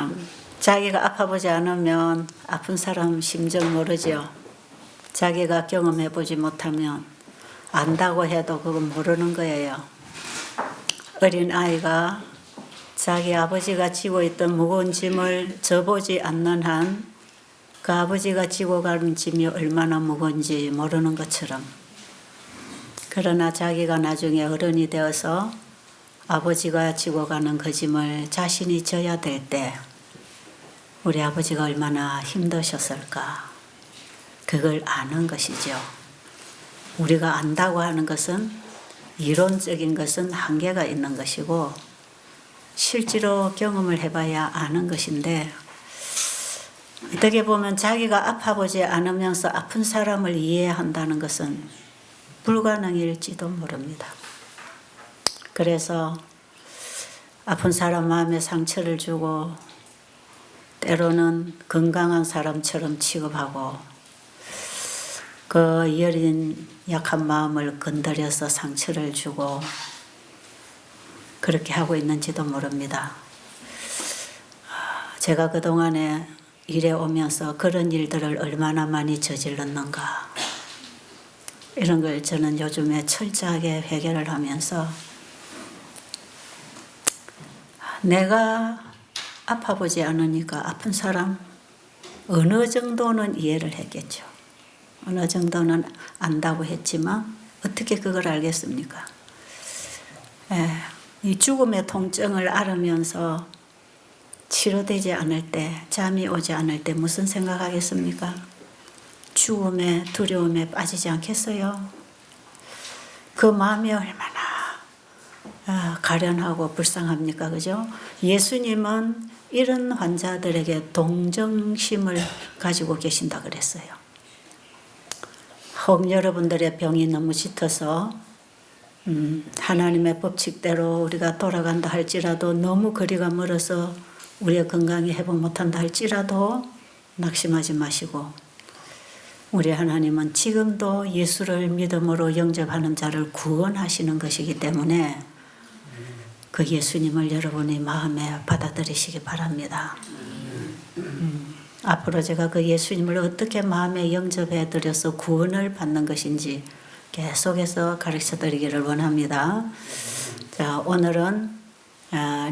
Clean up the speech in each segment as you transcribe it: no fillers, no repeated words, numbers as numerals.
참 자기가 아파보지 않으면 아픈 사람 심정 모르죠. 자기가 경험해보지 못하면 안다고 해도 그건 모르는 거예요. 어린 아이가 자기 아버지가 지고 있던 무거운 짐을 져보지 않는 한 그 아버지가 지고 가는 짐이 얼마나 무거운지 모르는 것처럼, 그러나 자기가 나중에 어른이 되어서 아버지가 지고 가는 그 짐을 자신이 져야 될 때 우리 아버지가 얼마나 힘드셨을까, 그걸 아는 것이죠. 우리가 안다고 하는 것은 이론적인 것은 한계가 있는 것이고 실제로 경험을 해봐야 아는 것인데, 어떻게 보면 자기가 아파보지 않으면서 아픈 사람을 이해한다는 것은 불가능일지도 모릅니다. 그래서 아픈 사람 마음에 상처를 주고 때로는 건강한 사람처럼 취급하고 그 여린 약한 마음을 건드려서 상처를 주고 그렇게 하고 있는지도 모릅니다. 제가 그동안에 일해 오면서 그런 일들을 얼마나 많이 저질렀는가, 이런 걸 저는 요즘에 철저하게 회개를 하면서 내가 아파보지 않으니까 아픈 사람 어느 정도는 이해를 했겠죠. 어느 정도는 안다고 했지만 어떻게 그걸 알겠습니까? 이 죽음의 통증을 알으면서 치료되지 않을 때, 잠이 오지 않을 때 무슨 생각하겠습니까? 죽음의 두려움에 빠지지 않겠어요? 그 마음이 얼마나 가련하고 불쌍합니까? 그죠? 예수님은 이런 환자들에게 동정심을 가지고 계신다 그랬어요. 혹 여러분들의 병이 너무 짙어서 하나님의 법칙대로 우리가 돌아간다 할지라도 너무 거리가 멀어서 우리의 건강이 회복 못한다 할지라도 낙심하지 마시고, 우리 하나님은 지금도 예수를 믿음으로 영접하는 자를 구원하시는 것이기 때문에 그 예수님을 여러분이 마음에 받아들이시기 바랍니다. 앞으로 제가 그 예수님을 어떻게 마음에 영접해 드려서 구원을 받는 것인지 계속해서 가르쳐 드리기를 원합니다. 자, 오늘은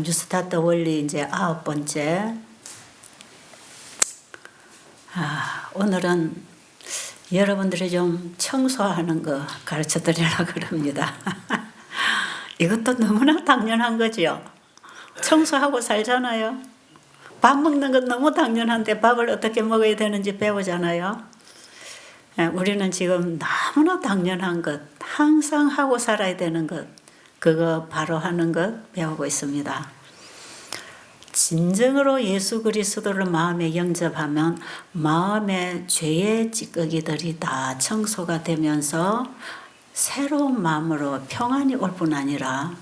뉴스타트 원리 이제 9번째. 오늘은 여러분들이 좀 청소하는 거 가르쳐 드리려고 합니다. 이것도 너무나 당연한 거지요. 청소하고 살잖아요. 밥 먹는 건 너무 당연한데 밥을 어떻게 먹어야 되는지 배우잖아요. 우리는 지금 너무나 당연한 것, 항상 하고 살아야 되는 것, 그거 바로 하는 것 배우고 있습니다. 진정으로 예수 그리스도를 마음에 영접하면 마음의 죄의 찌꺼기들이 다 청소가 되면서 새로운 마음으로 평안이 올 뿐 아니라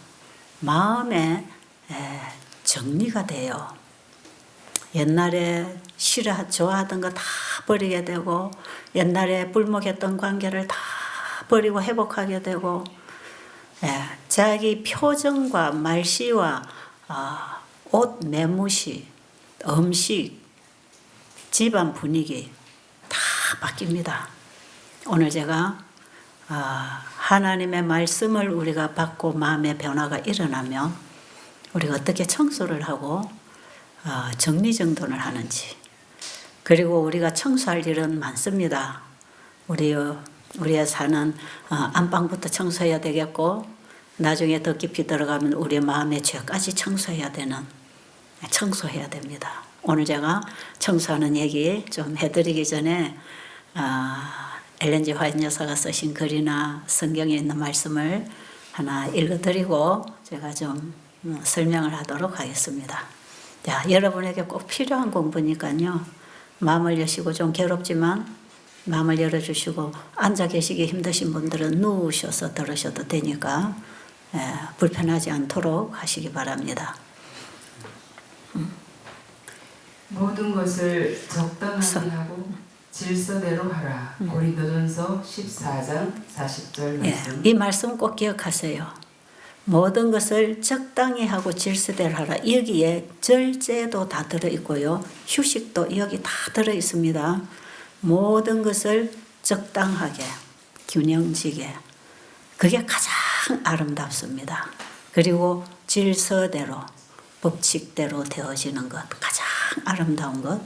마음에 정리가 돼요. 옛날에 좋아하던 거 다 버리게 되고, 옛날에 불목했던 관계를 다 버리고 회복하게 되고, 자기 표정과 말씨와 옷 매무시, 음식, 집안 분위기 다 바뀝니다. 오늘 제가 하나님의 말씀을 우리가 받고 마음의 변화가 일어나면 우리가 어떻게 청소를 하고 정리정돈을 하는지, 그리고 우리가 청소할 일은 많습니다. 우리의 사는 안방부터 청소해야 되겠고, 나중에 더 깊이 들어가면 우리 마음의 죄까지 청소해야 됩니다. 오늘 제가 청소하는 얘기 좀 해드리기 전에 엘렌 G 화이트 여사가 쓰신 글이나 성경에 있는 말씀을 하나 읽어드리고 제가 좀 설명을 하도록 하겠습니다. 자, 여러분에게 꼭 필요한 공부니까요. 마음을 여시고, 좀 괴롭지만 마음을 열어주시고, 앉아 계시기 힘드신 분들은 누우셔서 들으셔도 되니까 불편하지 않도록 하시기 바랍니다. 모든 것을 적당하게 하고 질서대로 하라. 고린도전서 14장 40절 말씀. 이 말씀 꼭 기억하세요. 모든 것을 적당히 하고 질서대로 하라. 여기에 절제도 다 들어있고요. 휴식도 여기 다 들어있습니다. 모든 것을 적당하게, 균형지게. 그게 가장 아름답습니다. 그리고 질서대로, 법칙대로 되어지는 것, 가장 아름다운 것.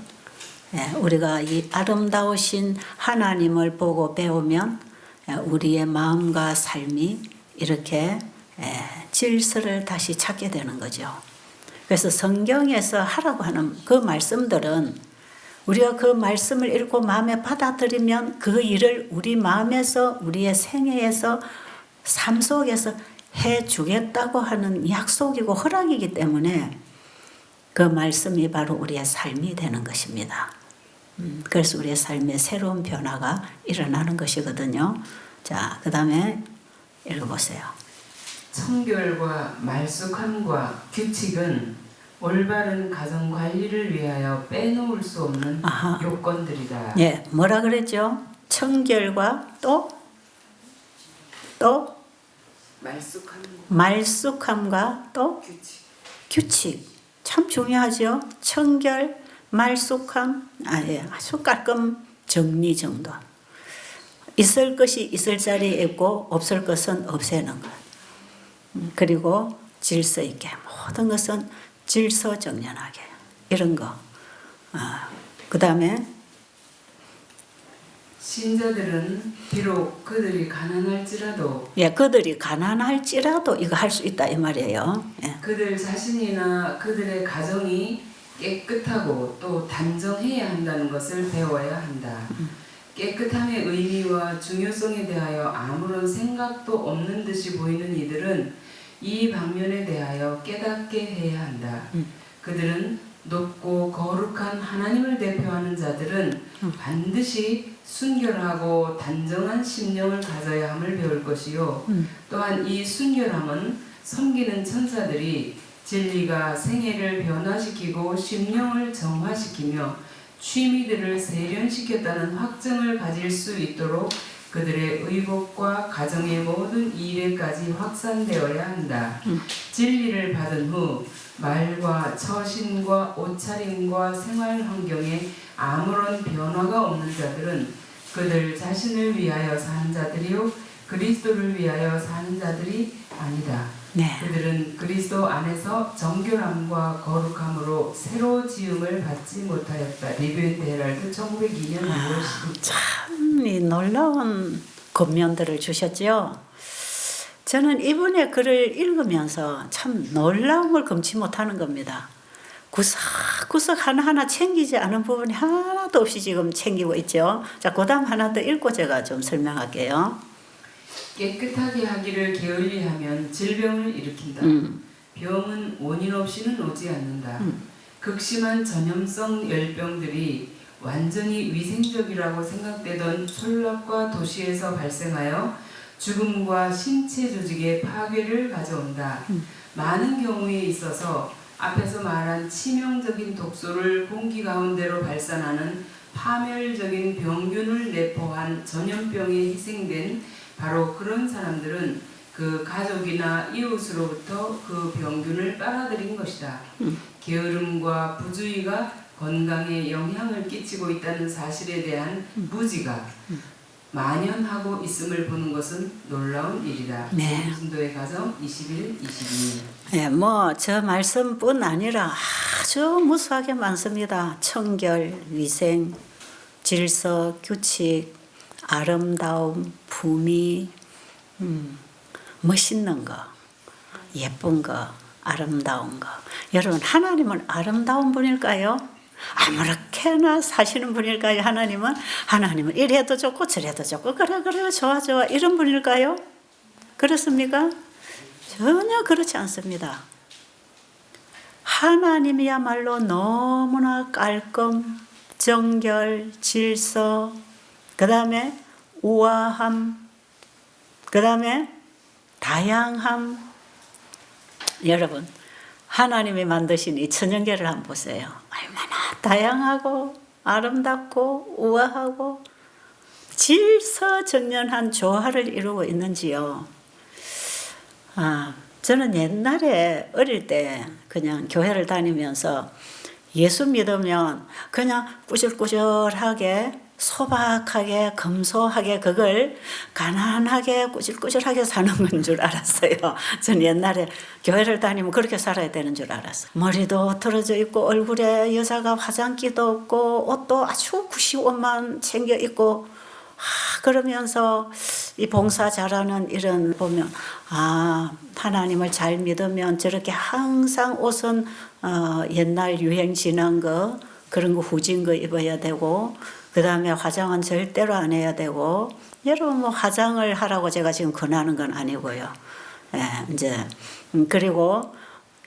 우리가 이 아름다우신 하나님을 보고 배우면 우리의 마음과 삶이 이렇게 질서를 다시 찾게 되는 거죠. 그래서 성경에서 하라고 하는 그 말씀들은 우리가 그 말씀을 읽고 마음에 받아들이면 그 일을 우리 마음에서, 우리의 생애에서, 삶 속에서 해주겠다고 하는 약속이고 허락이기 때문에 그 말씀이 바로 우리의 삶이 되는 것입니다. 그래서 우리의 삶에 새로운 변화가 일어나는 것이거든요. 자, 그 다음에 읽어보세요. 청결과 말쑥함과 규칙은 올바른 가정 관리를 위하여 빼놓을 수 없는 요건들이다. 예, 뭐라 그랬죠? 청결과 또 말쑥함과 또 규칙. 참 중요하죠. 청결, 말쑥함, 아주 깔끔 정리정돈. 있을 것이 있을 자리에 있고 없을 것은 없애는 것. 그리고 질서 있게 모든 것은 질서정연하게 이런 거. 그 다음에 신자들은 비록 그들이 가난할지라도 그들이 가난할지라도 이거 할 수 있다 이 말이에요. 그들 자신이나 그들의 가정이 깨끗하고 또 단정해야 한다는 것을 배워야 한다. 깨끗함의 의미와 중요성에 대하여 아무런 생각도 없는 듯이 보이는 이들은 이 방면에 대하여 깨닫게 해야 한다. 그들은 높고 거룩한 하나님을 대표하는 자들은 반드시 순결하고 단정한 심령을 가져야 함을 배울 것이요. 또한 이 순결함은 섬기는 천사들이 진리가 생애를 변화시키고 심령을 정화시키며 취미들을 세련시켰다는 확증을 가질 수 있도록 그들의 의복과 가정의 모든 일에까지 확산되어야 한다. 진리를 받은 후 말과 처신과 옷차림과 생활 환경에 아무런 변화가 없는 자들은 그들 자신을 위하여 사는 자들이요 그리스도를 위하여 사는 자들이 아니다. 네. 그들은 그리스도 안에서 정결함과 거룩함으로 새로 지음을 받지 못하였다. 리뷰 헤럴드 1902년 6월 10일. 참 놀라운 권면들을 주셨죠. 저는 이분의 글을 읽으면서 참 놀라운 걸 금치 못하는 겁니다. 구석구석 하나하나 챙기지 않은 부분이 하나도 없이 지금 챙기고 있죠. 자, 그 다음 하나 더 읽고 제가 좀 설명할게요. 깨끗하게 하기를 게을리하면 질병을 일으킨다. 병은 원인 없이는 오지 않는다. 극심한 전염성 열병들이 완전히 위생적이라고 생각되던 촌락과 도시에서 발생하여 죽음과 신체 조직의 파괴를 가져온다. 많은 경우에 있어서 앞에서 말한 치명적인 독소를 공기 가운데로 발산하는 파멸적인 병균을 내포한 전염병에 희생된 바로 그런 사람들은 그 가족이나 이웃으로부터 그 병균을 빨아들인 것이다. 게으름과 부주의가 건강에 영향을 끼치고 있다는 사실에 대한 무지가 만연하고 있음을 보는 것은 놀라운 일이다. 네. 신도의 가정 21, 22. 네, 저 말씀뿐 아니라 아주 무수하게 많습니다. 청결, 위생, 질서, 규칙, 아름다움, 품위, 멋있는 거, 예쁜 거, 아름다운 거. 여러분, 하나님은 아름다운 분일까요? 아무렇게나 사시는 분일까요? 하나님은 이래도 좋고 저래도 좋고 그래 좋아 이런 분일까요? 그렇습니까? 전혀 그렇지 않습니다. 하나님이야말로 너무나 깔끔, 정결, 질서, 그 다음에 우아함, 그 다음에 다양함. 여러분, 하나님이 만드신 이 천연계를 한번 보세요. 얼마나 다양하고 아름답고 우아하고 질서정연한 조화를 이루고 있는지요. 저는 옛날에 어릴 때 그냥 교회를 다니면서 예수 믿으면 그냥 꾸실꾸실하게 소박하게 검소하게 그걸 가난하게 꾸질꾸질하게 사는 건 줄 알았어요. 전 옛날에 교회를 다니면 그렇게 살아야 되는 줄 알았어요. 머리도 틀어져 있고 얼굴에 여자가 화장기도 없고 옷도 아주 굿이 옷만 챙겨 입고 그러면서 이 봉사 잘하는 이런 보면 하나님을 잘 믿으면 저렇게 항상 옷은 옛날 유행 지난 거 그런 거 후진 거 입어야 되고 그 다음에 화장은 절대로 안 해야 되고 여러분 뭐 화장을 하라고 제가 지금 권하는 건 아니고요. 이제 그리고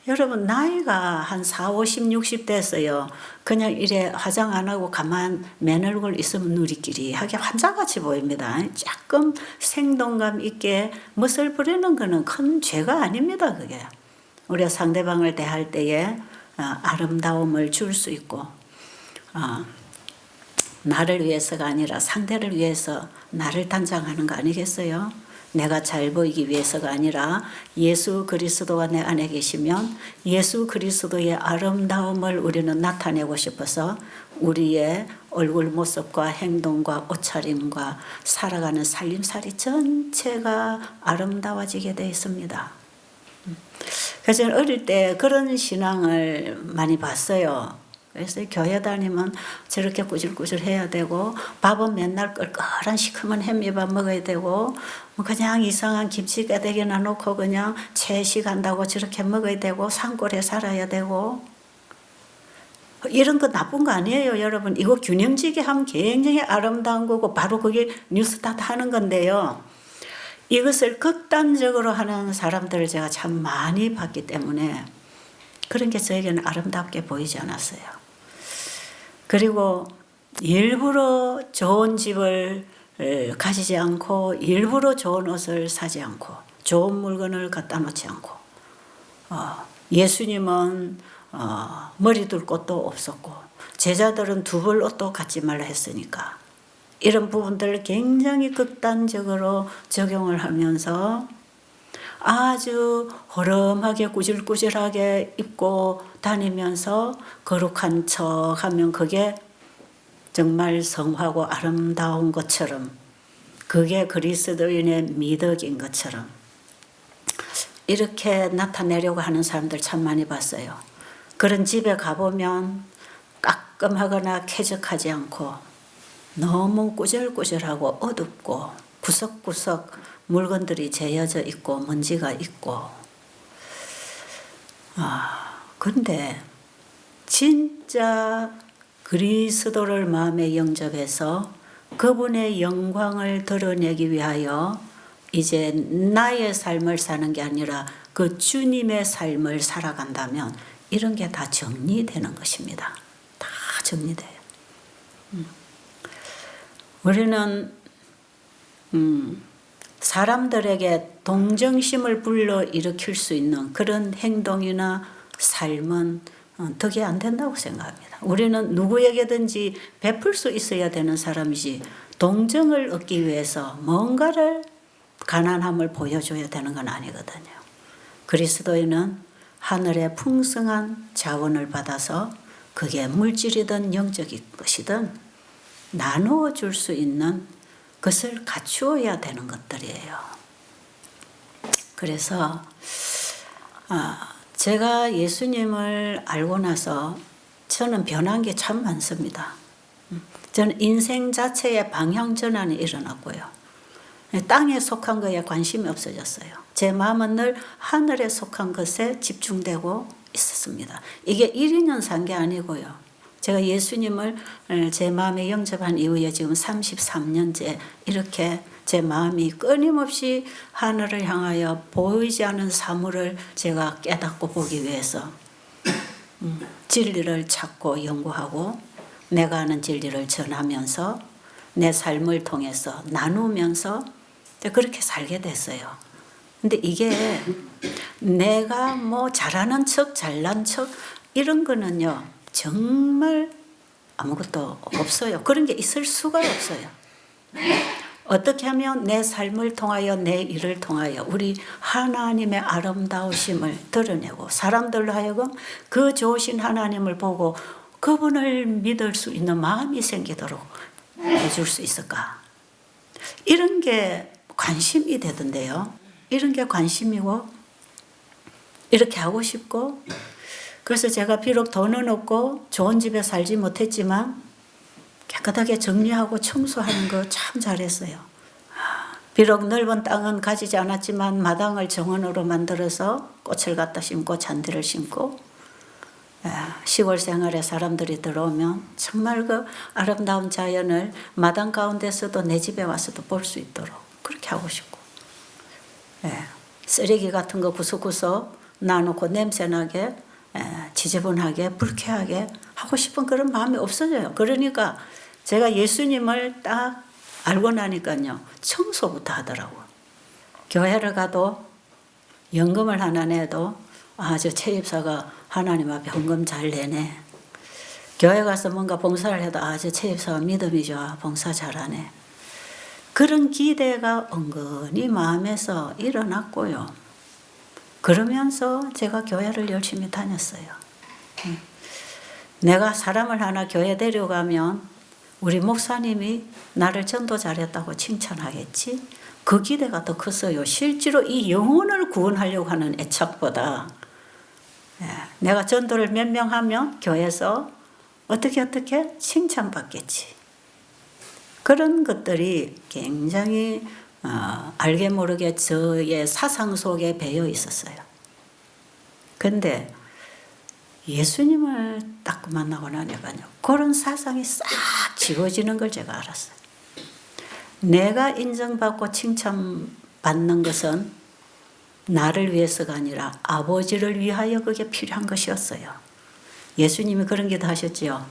여러분 나이가 한 40, 50, 60 됐어요. 그냥 이래 화장 안 하고 가만 맨 얼굴 있으면 누리끼리하게 환자같이 보입니다. 조금 생동감 있게 멋을 부리는 거는 큰 죄가 아닙니다. 그게 우리가 상대방을 대할 때에 아름다움을 줄 수 있고 나를 위해서가 아니라 상대를 위해서 나를 단장하는 거 아니겠어요? 내가 잘 보이기 위해서가 아니라 예수 그리스도가 내 안에 계시면 예수 그리스도의 아름다움을 우리는 나타내고 싶어서 우리의 얼굴 모습과 행동과 옷차림과 살아가는 살림살이 전체가 아름다워지게 되어 있습니다. 그래서 저는 어릴 때 그런 신앙을 많이 봤어요. 그래서 교회 다니면 저렇게 꾸질꾸질 해야 되고 밥은 맨날 껄껄한 시커먼 햄잎밥 먹어야 되고 뭐 그냥 이상한 김치 가대기나 놓고 그냥 채식한다고 저렇게 먹어야 되고 산골에 살아야 되고 이런 거 나쁜 거 아니에요 여러분. 이거 균형지게 하면 굉장히 아름다운 거고 바로 그게 뉴스타트 하는 건데요. 이것을 극단적으로 하는 사람들을 제가 참 많이 봤기 때문에 그런 게 저에게는 아름답게 보이지 않았어요. 그리고 일부러 좋은 집을 가지지 않고 일부러 좋은 옷을 사지 않고 좋은 물건을 갖다 놓지 않고 예수님은 머리 둘 곳도 없었고 제자들은 두벌 옷도 갖지 말라 했으니까 이런 부분들을 굉장히 극단적으로 적용을 하면서 아주 허름하게 꾸질꾸질하게 입고 다니면서 거룩한 척 하면 그게 정말 성화고 아름다운 것처럼 그게 그리스도인의 미덕인 것처럼 이렇게 나타내려고 하는 사람들 참 많이 봤어요. 그런 집에 가보면 깔끔하거나 쾌적하지 않고 너무 꾸질꾸질하고 어둡고 구석구석 물건들이 재어져 있고 먼지가 있고 근데 진짜 그리스도를 마음에 영접해서 그분의 영광을 드러내기 위하여 이제 나의 삶을 사는 게 아니라 그 주님의 삶을 살아간다면 이런 게 다 정리되는 것입니다. 다 정리돼요. 우리는 사람들에게 동정심을 불러일으킬 수 있는 그런 행동이나 삶은 덕이 안 된다고 생각합니다. 우리는 누구에게든지 베풀 수 있어야 되는 사람이지 동정을 얻기 위해서 뭔가를 가난함을 보여줘야 되는 건 아니거든요. 그리스도인은 하늘의 풍성한 자원을 받아서 그게 물질이든 영적인 것이든 나누어 줄 수 있는 그것을 갖추어야 되는 것들이에요. 그래서 제가 예수님을 알고 나서 저는 변한 게 참 많습니다. 저는 인생 자체의 방향 전환이 일어났고요. 땅에 속한 것에 관심이 없어졌어요. 제 마음은 늘 하늘에 속한 것에 집중되고 있었습니다. 이게 1, 2년 산 게 아니고요. 제가 예수님을 제 마음에 영접한 이후에 지금 33년째 이렇게 제 마음이 끊임없이 하늘을 향하여 보이지 않는 사물을 제가 깨닫고 보기 위해서 진리를 찾고 연구하고 내가 아는 진리를 전하면서 내 삶을 통해서 나누면서 그렇게 살게 됐어요. 근데 이게 내가 뭐 잘하는 척 잘난 척 이런 거는요 정말 아무것도 없어요. 그런 게 있을 수가 없어요. 어떻게 하면 내 삶을 통하여 내 일을 통하여 우리 하나님의 아름다우심을 드러내고 사람들로 하여금 그 좋으신 하나님을 보고 그분을 믿을 수 있는 마음이 생기도록 해줄 수 있을까? 이런 게 관심이 되던데요. 이런 게 관심이고 이렇게 하고 싶고, 그래서 제가 비록 돈은 없고 좋은 집에 살지 못했지만 깨끗하게 정리하고 청소하는 거 참 잘했어요. 비록 넓은 땅은 가지지 않았지만 마당을 정원으로 만들어서 꽃을 갖다 심고 잔디를 심고, 시골 생활에 사람들이 들어오면 정말 그 아름다운 자연을 마당 가운데서도 내 집에 와서도 볼 수 있도록 그렇게 하고 싶고, 쓰레기 같은 거 구석구석 놔놓고 냄새나게 지저분하게 불쾌하게 하고 싶은 그런 마음이 없어져요. 그러니까 제가 예수님을 딱 알고 나니까요, 청소부터 하더라고요. 교회를 가도 연금을 하나 내도 저 채입사가 하나님 앞에 헌금 잘 내네. 교회 가서 뭔가 봉사를 해도 저 채입사가 믿음이 좋아, 봉사 잘하네. 그런 기대가 은근히 마음에서 일어났고요. 그러면서 제가 교회를 열심히 다녔어요. 내가 사람을 하나 교회 데려가면 우리 목사님이 나를 전도 잘했다고 칭찬하겠지? 그 기대가 더 컸어요. 실제로 이 영혼을 구원하려고 하는 애착보다 내가 전도를 몇 명 하면 교회에서 어떻게 칭찬받겠지. 그런 것들이 굉장히 알게 모르게 저의 사상 속에 배어 있었어요. 근데 예수님을 딱 만나고 나니까요, 그런 사상이 싹 지워지는 걸 제가 알았어요. 내가 인정받고 칭찬받는 것은 나를 위해서가 아니라 아버지를 위하여 그게 필요한 것이었어요. 예수님이 그런 기도 하셨지요.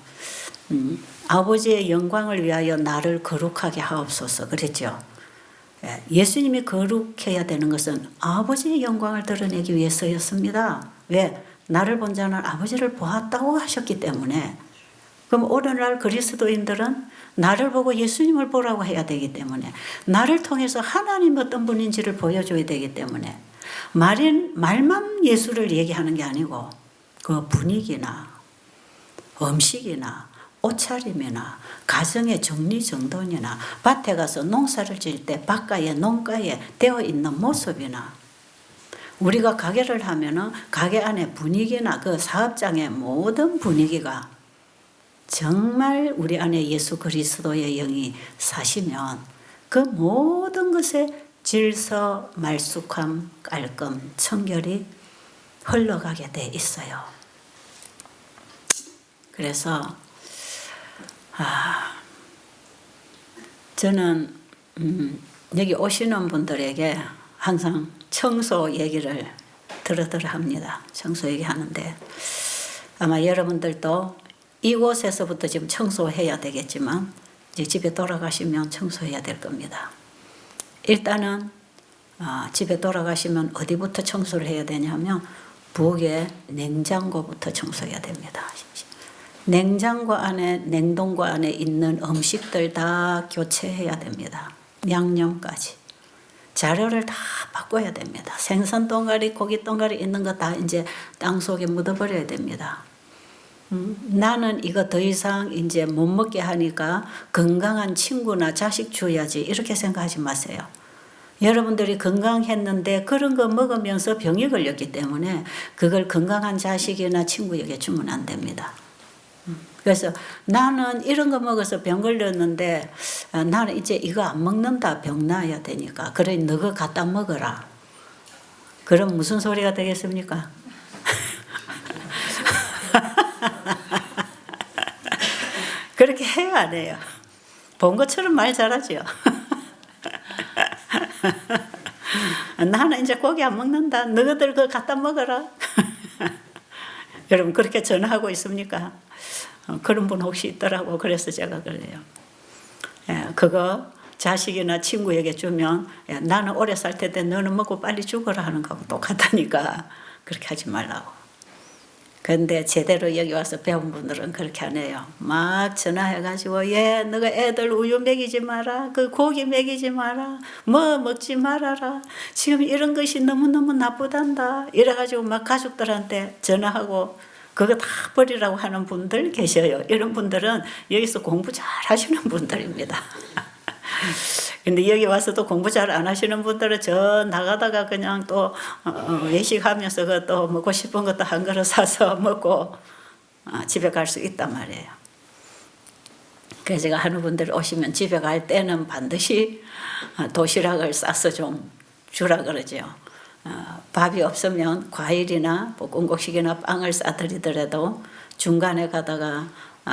아버지의 영광을 위하여 나를 거룩하게 하옵소서 그랬죠. 예수님이 거룩해야 되는 것은 아버지의 영광을 드러내기 위해서였습니다. 왜? 나를 본 자는 아버지를 보았다고 하셨기 때문에. 그럼 오늘날 그리스도인들은 나를 보고 예수님을 보라고 해야 되기 때문에, 나를 통해서 하나님 어떤 분인지를 보여줘야 되기 때문에, 말만 예수를 얘기하는 게 아니고 그 분위기나 음식이나 옷차림이나 가정의 정리정돈이나 밭에 가서 농사를 지을 때 바깥에 농가에 되어 있는 모습이나, 우리가 가게를 하면은 가게 안에 분위기나 그 사업장의 모든 분위기가 정말 우리 안에 예수 그리스도의 영이 사시면 그 모든 것에 질서, 말쑥함, 깔끔, 청결이 흘러가게 돼 있어요. 그래서 저는 여기 오시는 분들에게 항상 청소 얘기를 들으더라 합니다. 청소 얘기하는데 아마 여러분들도 이곳에서부터 지금 청소해야 되겠지만 이제 집에 돌아가시면 청소해야 될 겁니다. 일단은 집에 돌아가시면 어디부터 청소를 해야 되냐면 부엌의 냉장고부터 청소해야 됩니다. 냉장고 안에, 냉동고 안에 있는 음식들 다 교체해야 됩니다. 양념까지. 자료를 다 바꿔야 됩니다. 생선 동가리, 고기 동가리 있는 거 다 이제 땅 속에 묻어버려야 됩니다. 나는 이거 더 이상 이제 못 먹게 하니까 건강한 친구나 자식 줘야지, 이렇게 생각하지 마세요. 여러분들이 건강했는데 그런 거 먹으면서 병이 걸렸기 때문에 그걸 건강한 자식이나 친구에게 주면 안 됩니다. 그래서 나는 이런 거 먹어서 병 걸렸는데 나는 이제 이거 안 먹는다, 병 나아야 되니까. 그래, 너가 갖다 먹어라. 그럼 무슨 소리가 되겠습니까? 그렇게 해요, 안 해요? 본 것처럼 말 잘하죠. 나는 이제 고기 안 먹는다. 너희들 그거 갖다 먹어라. 여러분 그렇게 전화하고 있습니까? 그런 분 혹시 있더라고. 그래서 제가 그래요. 그거 자식이나 친구에게 주면 나는 오래 살 텐데 너는 먹고 빨리 죽어라 하는 거하고 똑같다니까 그렇게 하지 말라고. 근데 제대로 여기 와서 배운 분들은 그렇게 안 해요. 막 전화해가지고, 너가 애들 우유 먹이지 마라. 그 고기 먹이지 마라. 뭐 먹지 말아라. 지금 이런 것이 너무너무 나쁘단다. 이래가지고 막 가족들한테 전화하고 그거 다 버리라고 하는 분들 계셔요. 이런 분들은 여기서 공부 잘 하시는 분들입니다. 근데 여기 와서도 공부 잘 안 하시는 분들은 저 나가다가 그냥 또 외식하면서 그또 먹고 싶은 것도 한 그릇 사서 먹고 집에 갈 수 있단 말이에요. 그래서 제가 하는 분들 오시면 집에 갈 때는 반드시 도시락을 싸서 좀 주라 그러죠. 밥이 없으면 과일이나 볶음국식이나 빵을 싸드리더라도 중간에 가다가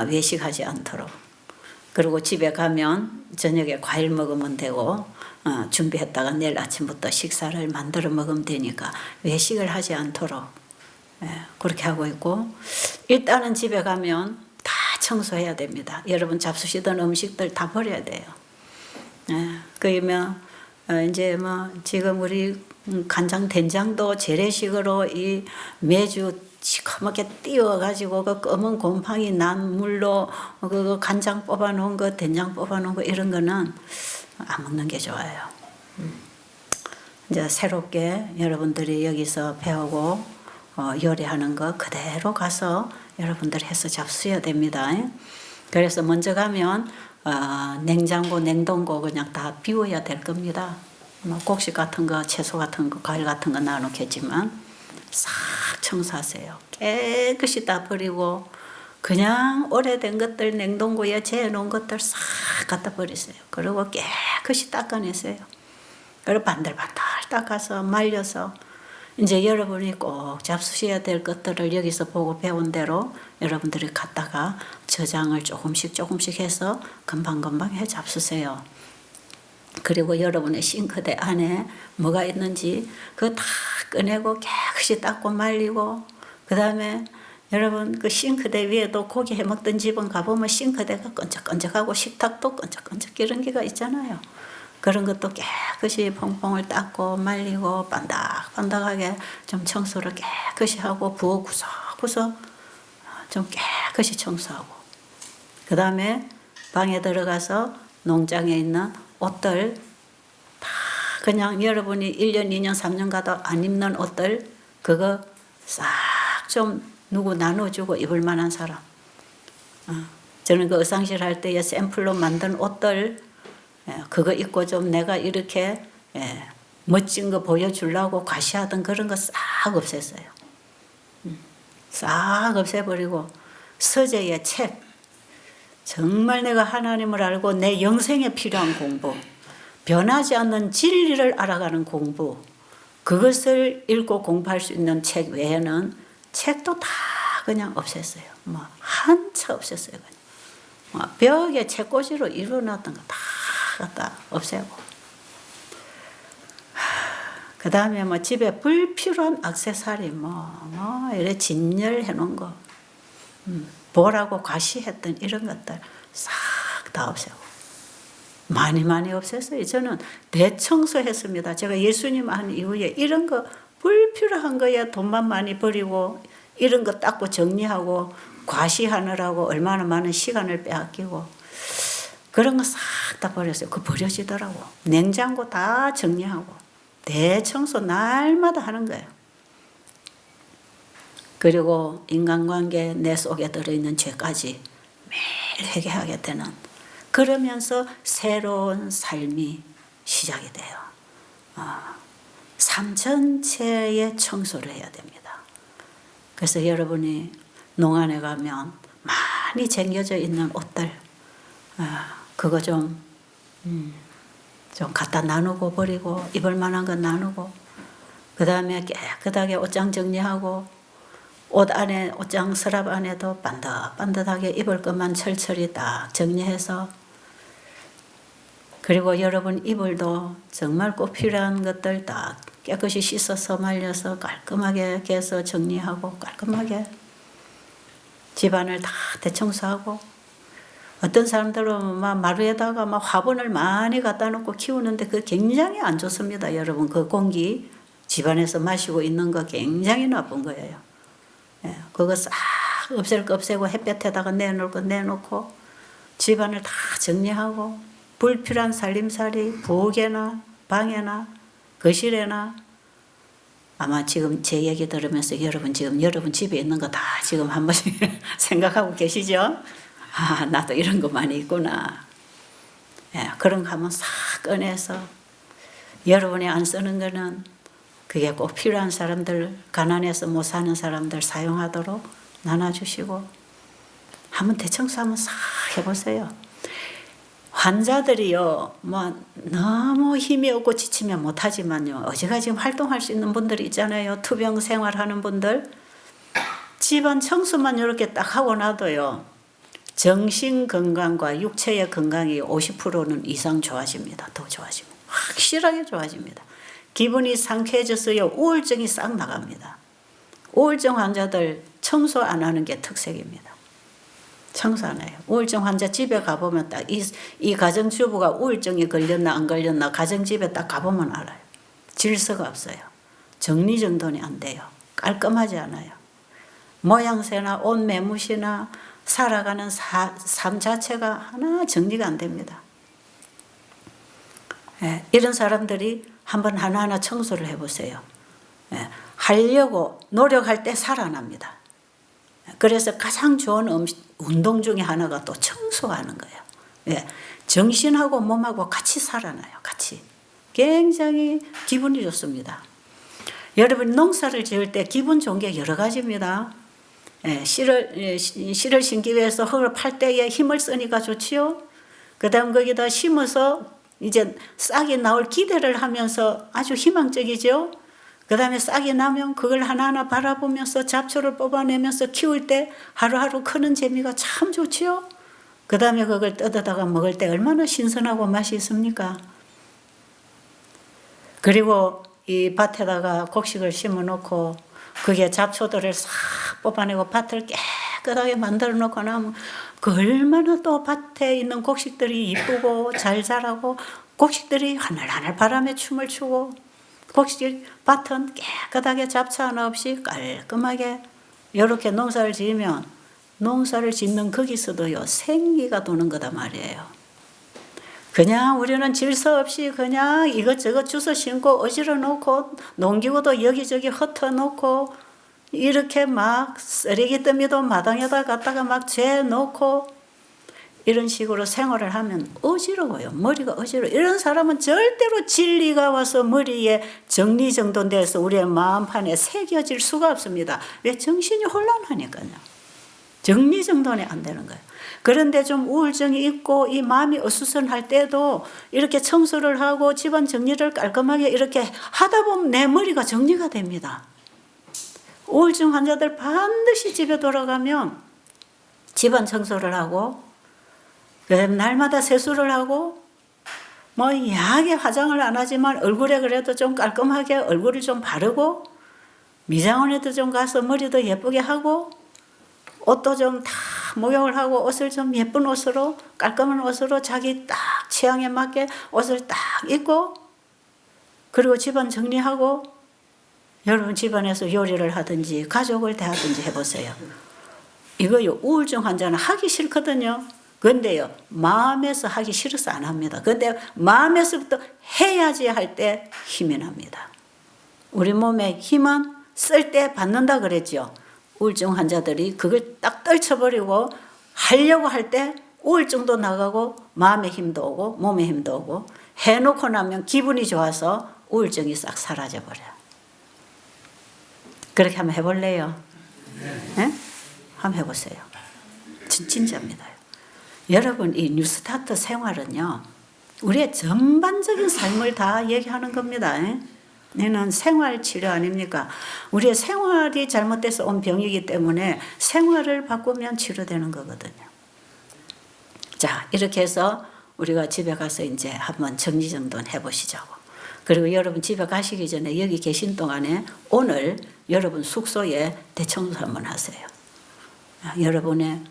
외식하지 않도록. 그리고 집에 가면 저녁에 과일 먹으면 되고 준비했다가 내일 아침부터 식사를 만들어 먹으면 되니까 외식을 하지 않도록 그렇게 하고 있고, 일단은 집에 가면 다 청소해야 됩니다. 여러분 잡수시던 음식들 다 버려야 돼요. 그러면 이제 뭐 지금 우리 간장 된장도 재래식으로 이 매주 시커멓게 띄워가지고 그 검은 곰팡이 난 물로 그 간장 뽑아놓은 거, 된장 뽑아놓은 거 이런 거는 안 먹는 게 좋아요. 이제 새롭게 여러분들이 여기서 배우고 요리하는 거 그대로 가서 여러분들이 해서 잡수셔야 됩니다. 그래서 먼저 가면 냉장고, 냉동고 그냥 다 비워야 될 겁니다. 뭐 곡식 같은 거, 채소 같은 거, 과일 같은 거 놔놓겠지만 싹 청소하세요. 깨끗이 다 버리고 그냥 오래된 것들 냉동고에 재놓은 것들 싹 갖다 버리세요. 그리고 깨끗이 닦아내세요. 그리고 반들반들 닦아서 말려서 이제 여러분이 꼭 잡수셔야 될 것들을 여기서 보고 배운 대로 여러분들이 갖다가 저장을 조금씩 해서 금방금방 해 잡수세요. 그리고 여러분의 싱크대 안에 뭐가 있는지 그거 다 꺼내고 깨끗이 닦고 말리고, 그 다음에 여러분 그 싱크대 위에도 고기 해먹던 집은 가보면 싱크대가 끈적끈적하고 식탁도 끈적끈적 이런 게가 있잖아요. 그런 것도 깨끗이 퐁퐁을 닦고 말리고 반딱반딱하게 좀 청소를 깨끗이 하고 부엌 구석구석 좀 깨끗이 청소하고, 그 다음에 방에 들어가서 농장에 있는 옷들 다 그냥 여러분이 1년, 2년, 3년 가도 안 입는 옷들 그거 싹 좀 누구 나눠주고 입을 만한 사람. 저는 그 의상실 할 때에 샘플로 만든 옷들 그거 입고 좀 내가 이렇게 멋진 거 보여주려고 과시하던 그런 거 싹 없앴어요. 싹 없애버리고 서재의 책, 정말 내가 하나님을 알고 내 영생에 필요한 공부, 변하지 않는 진리를 알아가는 공부, 그것을 읽고 공부할 수 있는 책 외에는 책도 다 그냥 없앴어요. 뭐 한 채 없앴어요. 그냥. 뭐 벽에 책꽂이로 이루어놨던 거 다 갖다 없애고. 그 다음에 뭐 집에 불필요한 액세서리 이래 진열해 놓은 거, 보라고 과시했던 이런 것들 싹 다 없애고. 많이 없앴어요. 저는 대청소했습니다. 제가 예수님 한 이후에 이런 거 불필요한 거에 돈만 많이 버리고 이런 거 닦고 정리하고 과시하느라고 얼마나 많은 시간을 빼앗기고 그런 거 싹 다 버렸어요. 그거 버려지더라고. 냉장고 다 정리하고 대청소 날마다 하는 거예요. 그리고 인간관계 내 속에 들어있는 죄까지 매일 회개하게 되는, 그러면서 새로운 삶이 시작이 돼요. 삶 전체의 청소를 해야 됩니다. 그래서 여러분이 농안에 가면 많이 쟁여져 있는 옷들 그거 좀 갖다 나누고 버리고 입을 만한 건 나누고, 그 다음에 깨끗하게 옷장 정리하고 옷 안에 옷장 서랍 안에도 반듯반듯하게 입을 것만 철철히 딱 정리해서, 그리고 여러분 이불도 정말 꼭 필요한 것들 딱 깨끗이 씻어서 말려서 깔끔하게 개서 정리하고 깔끔하게 집안을 다 대청소하고, 어떤 사람들은 막 마루에다가 막 화분을 많이 갖다 놓고 키우는데 그거 굉장히 안 좋습니다. 여러분 그 공기 집안에서 마시고 있는 거 굉장히 나쁜 거예요. 예, 그거 싹 없앨 거 없애고 햇볕에다가 내놓을 거 내놓고 집안을 다 정리하고 불필요한 살림살이 부엌에나 방에나 거실에나 아마 지금 제 얘기 들으면서 여러분 지금 여러분 집에 있는 거 다 지금 한 번씩 생각하고 계시죠? 아, 나도 이런 거 많이 있구나. 예, 그런 거 한번 싹 꺼내서 여러분이 안 쓰는 거는 그게 꼭 필요한 사람들, 가난해서 못 사는 사람들 사용하도록 나눠주시고 한번 대청소 한번 싹 해보세요. 환자들이요, 뭐 너무 힘이 없고 지치면 못하지만요, 어제가 지금 활동할 수 있는 분들이 있잖아요. 투병 생활하는 분들, 집안 청소만 이렇게 딱 하고 나도요, 정신 건강과 육체의 건강이 50%는 이상 좋아집니다. 더 좋아집니다. 확실하게 좋아집니다. 기분이 상쾌해져서요, 우울증이 싹 나갑니다. 우울증 환자들 청소 안 하는 게 특색입니다. 청소 안 해요. 우울증 환자 집에 가보면 딱 이 가정주부가 우울증이 걸렸나 안 걸렸나 가정집에 딱 가보면 알아요. 질서가 없어요. 정리정돈이 안 돼요. 깔끔하지 않아요. 모양새나 옷 매무새나 살아가는 삶 자체가 하나 정리가 안 됩니다. 예, 이런 사람들이 한번 하나하나 청소를 해보세요. 예, 하려고 노력할 때 살아납니다. 그래서 가장 좋은 운동 중에 하나가 또 청소하는 거예요. 예, 정신하고 몸하고 같이 살아나요. 같이. 굉장히 기분이 좋습니다. 여러분 농사를 지을 때 기분 좋은 게 여러 가지입니다. 예, 씨를 심기 위해서 흙을 팔 때에 힘을 쓰니까 좋지요. 그 다음 거기다 심어서 이제 싹이 나올 기대를 하면서 아주 희망적이죠. 그 다음에 싹이 나면 그걸 하나하나 바라보면서 잡초를 뽑아내면서 키울 때 하루하루 크는 재미가 참 좋지요. 그 다음에 그걸 뜯어다가 먹을 때 얼마나 신선하고 맛이 있습니까? 그리고 이 밭에다가 곡식을 심어 놓고 그게 잡초들을 싹 뽑아내고 밭을 깨끗하게 만들어 놓고 나면 그 얼마나 또 밭에 있는 곡식들이 이쁘고 잘 자라고 곡식들이 하늘하늘 바람에 춤을 추고 곡식 밭은 깨끗하게 잡초 하나 없이 깔끔하게 이렇게 농사를 지으면 농사를 짓는 거기서도요 생기가 도는 거다 말이에요. 그냥 우리는 질서 없이 그냥 이것저것 주워 심고 어지러 놓고 농기구도 여기저기 흩어 놓고 이렇게 막 쓰레기 더미도 마당에다 갖다가 막 재어 놓고 이런 식으로 생활을 하면 어지러워요. 머리가 어지러워요. 이런 사람은 절대로 진리가 와서 머리에 정리정돈돼서 우리의 마음판에 새겨질 수가 없습니다. 왜? 정신이 혼란하니까요. 정리정돈이 안 되는 거예요. 그런데 좀 우울증이 있고 이 마음이 어수선할 때도 이렇게 청소를 하고 집안 정리를 깔끔하게 이렇게 하다 보면 내 머리가 정리가 됩니다. 우울증 환자들 반드시 집에 돌아가면 집안 청소를 하고 그다음에 날마다 세수를 하고 뭐 야하게 화장을 안 하지만 얼굴에 그래도 좀 깔끔하게 얼굴을 좀 바르고 미장원에도 좀 가서 머리도 예쁘게 하고 옷도 좀 다 목욕을 하고 옷을 좀 예쁜 옷으로 깔끔한 옷으로 자기 딱 취향에 맞게 옷을 딱 입고 그리고 집안 정리하고 여러분 집안에서 요리를 하든지 가족을 대하든지 해보세요. 이거요 우울증 환자는 하기 싫거든요. 근데요 마음에서 하기 싫어서 안 합니다. 근데 마음에서부터 해야지 할 때 힘이 납니다. 우리 몸에 힘은 쓸 때 받는다 그랬죠. 우울증 환자들이 그걸 딱 떨쳐버리고 하려고 할 때 우울증도 나가고 마음의 힘도 오고 몸의 힘도 오고 해놓고 나면 기분이 좋아서 우울증이 싹 사라져버려요. 그렇게 한번 해볼래요? 네? 한번 해보세요. 진짜입니다. 여러분 이 뉴스타트 생활은요 우리의 전반적인 삶을 다 얘기하는 겁니다. 얘는 생활치료 아닙니까? 우리의 생활이 잘못돼서 온 병이기 때문에 생활을 바꾸면 치료되는 거거든요. 자 이렇게 해서 우리가 집에 가서 이제 한번 정리정돈 해보시자고. 그리고 여러분 집에 가시기 전에 여기 계신 동안에 오늘 여러분 숙소에 대청소 한번 하세요. 여러분의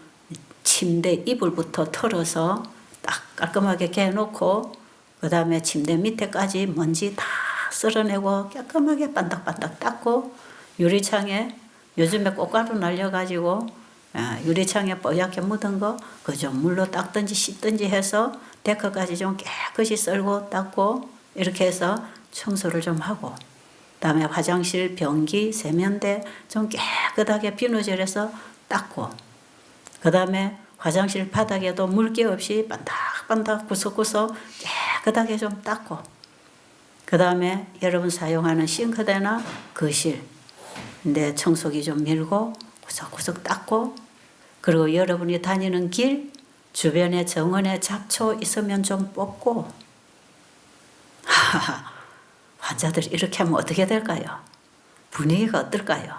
침대 이불부터 털어서 딱 깔끔하게 개놓고 그 다음에 침대 밑에까지 먼지 다 쓸어내고 깔끔하게 반딱반딱 닦고 유리창에 요즘에 꽃가루 날려가지고 유리창에 뽀얗게 묻은 거 그 좀 물로 닦든지 씻든지 해서 데크까지 좀 깨끗이 썰고 닦고 이렇게 해서 청소를 좀 하고, 그다음에 화장실 변기 세면대 좀 깨끗하게 비누질해서 닦고, 그다음에 화장실 바닥에도 물기 없이 반닥반닥 구석구석 깨끗하게 좀 닦고, 그다음에 여러분 사용하는 싱크대나 거실 내 청소기 좀 밀고 구석구석 닦고, 그리고 여러분이 다니는 길 주변에 정원에 잡초 있으면 좀 뽑고. 환자들이 이렇게 하면 어떻게 될까요? 분위기가 어떨까요?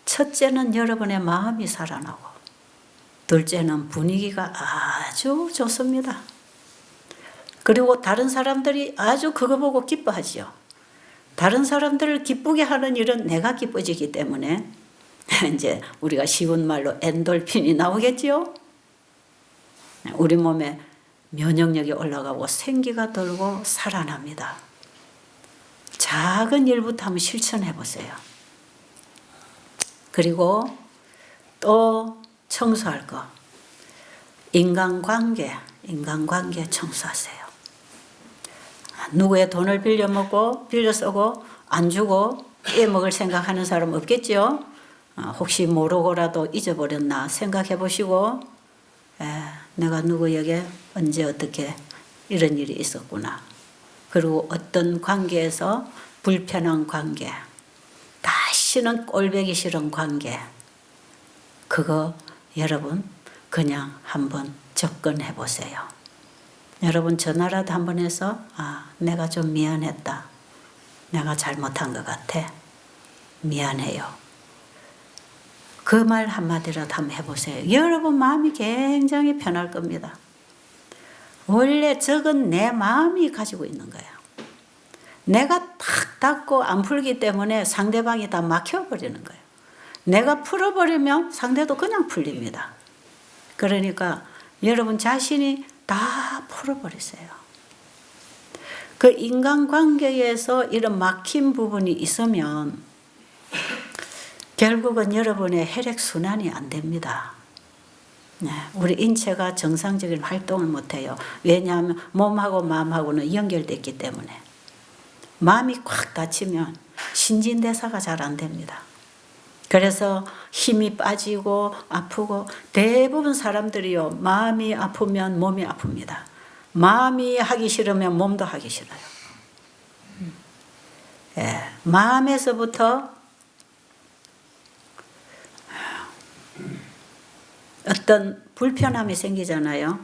첫째는 여러분의 마음이 살아나고, 둘째는 분위기가 아주 좋습니다. 그리고 다른 사람들이 아주 그거 보고 기뻐하지요. 다른 사람들을 기쁘게 하는 일은 내가 기뻐지기 때문에 이제 우리가 쉬운 말로 엔돌핀이 나오겠지요. 우리 몸에 면역력이 올라가고 생기가 돌고 살아납니다. 작은 일부터 한번 실천해 보세요. 그리고 또 청소할 거, 인간관계 청소하세요. 누구의 돈을 빌려 먹고 빌려 쓰고 안 주고 빼먹을 생각하는 사람 없겠죠? 혹시 모르고라도 잊어버렸나 생각해 보시고, 내가 누구에게 언제 어떻게 이런 일이 있었구나. 그리고 어떤 관계에서 불편한 관계, 다시는 꼴보기 싫은 관계, 그거 여러분 그냥 한번 접근해 보세요. 여러분 전화라도 한번 해서 내가 좀 미안했다. 내가 잘못한 것 같아. 미안해요. 그 말 한마디라도 한번 해보세요. 여러분 마음이 굉장히 편할 겁니다. 원래 적은 내 마음이 가지고 있는 거예요. 내가 탁 닫고 안 풀기 때문에 상대방이 다 막혀버리는 거예요. 내가 풀어버리면 상대도 그냥 풀립니다. 그러니까 여러분 자신이 다 풀어버리세요. 그 인간관계에서 이런 막힌 부분이 있으면 결국은 여러분의 혈액순환이 안 됩니다. 우리 인체가 정상적인 활동을 못해요. 왜냐하면 몸하고 마음하고는 연결됐기 때문에. 마음이 꽉 닫히면 신진대사가 잘 안 됩니다. 그래서 힘이 빠지고 아프고, 대부분 사람들이요, 마음이 아프면 몸이 아픕니다. 마음이 하기 싫으면 몸도 하기 싫어요. 마음에서부터 어떤 불편함이 생기잖아요.